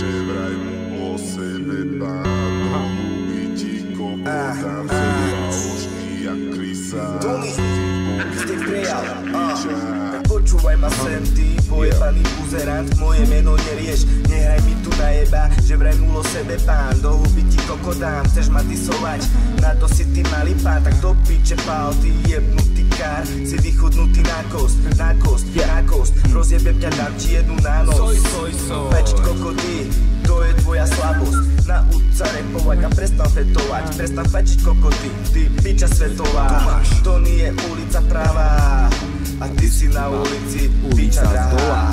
že vraj mu o sebe báno, bytí kokotám si falošný jak krysa. Ste prijal, tak počúvaj ma sem ty, pojebaný buzerant, moje meno nerieš, nehraj mi tu na jeba, že vraj mul o sebe pán, do huby ti koko dám, chceš ma disovať, na to si ty malý pán, tak do piče pál, ty jebnutý kár, si vychudnutý na kost, rozjebem ťa, dám ti jednu na nos, pečiť koko ty, to je tvoja slabosť, nauč sa repovať a prestan fetovať, prestan pečiť koko ty piča svetová, to nie je ulica práva, a ty si na ulici piča drahá,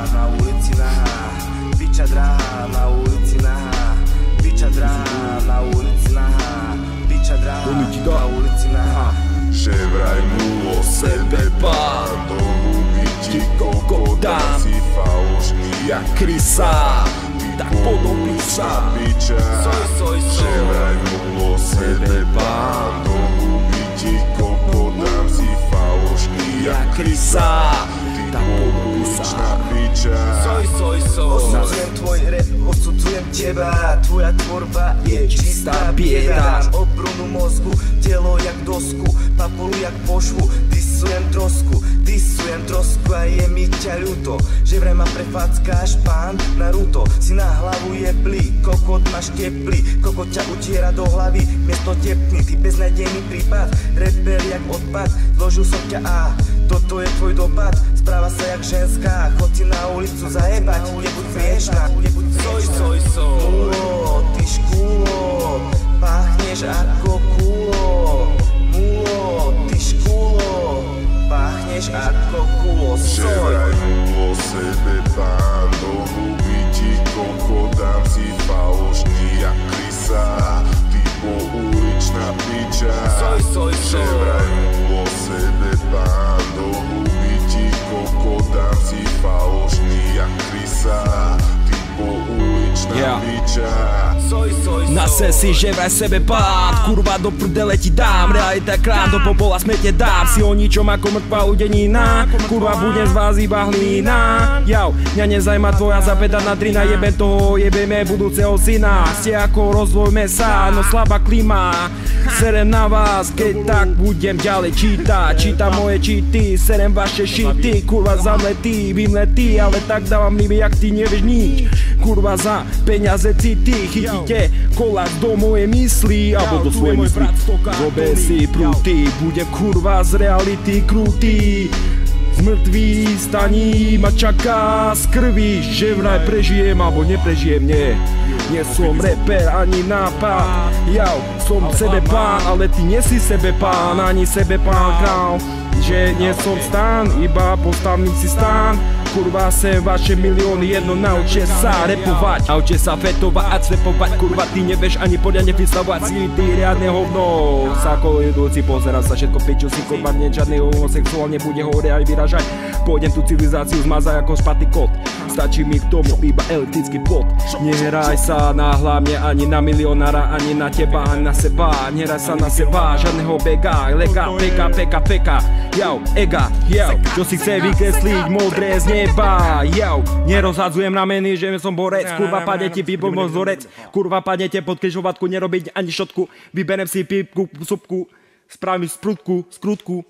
na ulici nahá, piča drahá, na ulici nahá, piča drahá, na ulici nahá, piča drahá, na ulici nahá. Že vraj mu o sebe pán, do huby ti koko dám, si falošný jak krysa, tak podobný sa piča. Že vraj mu o sebe pán, do huby ti koko dám, si falošný jak krysa, tak podobný sa piča. Osudzujem tvoj rap, osudzujem teba, tvoja tvorba je čistá bieda. Dám obrunu mozgu, telo jak dosku, papulu jak pošvu, disujem trosku a je mi ťa ľúto, že vraj ma prefackáš pán Naruto, si na hlavu jeblý, kokot máš teplý, kokot ťa utiera do hlavy, miesto tepný, ty beznadejný prípad, reper jak odpad, zložil som ťa a toto je tvoj dopad, správa sa jak ženská, chod si na ulicu zajebať, nebuď smiešná, Mulo, ty škúlo, páchneš ako kúlo, mulo, ty škúlo, páchneš ako kúlo, Že vraj mu o sebe pán, do huby ti koko dám, si falošný jak krysa, ty pouličná piča. Že vraj mu o sebe pán, do huby ti koko dám, si falošný jak krysa, ty pouličná piča. Na sesi, že vraj sebe pán, kurva do prdele ti dám, realita krám, do popola smete dám, si o ničom ako mŕtva udenina, kurva budem z vás iba hlína. Jau, mňa nezajma tvoja zapedaná drina, jebem toho, jebeme budúceho syna, ste ako rozvoj mesa, no slabá klima, serem na vás, keď tak budem ďalej čítam moje číty, serem vaše šity, kurva zamletý, vymletý, ale tak dávam mi, jak ty nevieš nič, kurva za peniaze city, chytíte koláč do mojej mysli, alebo do svojej mysli, zobe si prúty, budem kurva z reality krutý, z mŕtvych staní ma čaká z krvi, že vraj prežijem alebo neprežijem, nie som reper ani nápad, jau, som sebe pán, ale ty nie si sebe pán, ani sebe pán král, že nie som stán, iba postavím si stán, kurva sem vaše milióny, jedno naučte sa repovať, naučte sa fetovať a cvepovať, kurva ty nevieš ani poriadne vystavovať, si ty riadne hovno, sa kolidujúci, pozerám sa všetko piču si, kurva mne žiadny homosexuál nebude hore aj vyražať, pôjdem tú civilizáciu zmazať ako špatný kot, stačí mi k tomu iba elektrický plot, nehraj sa na hlavne ani na milionára, ani na teba, ani na seba, nehraj sa na seba, žiadneho bega, lega, peka, jau, ega, jau, čo si chce vykresliť modré z neba, jau, nerozhadzujem rameny, že som borec, kurva padnete pípom vzorec, kurva padnete pod križovatku, nerobiť ani šotku, vyberem si pípku, supku, spravím sprutku, skrutku.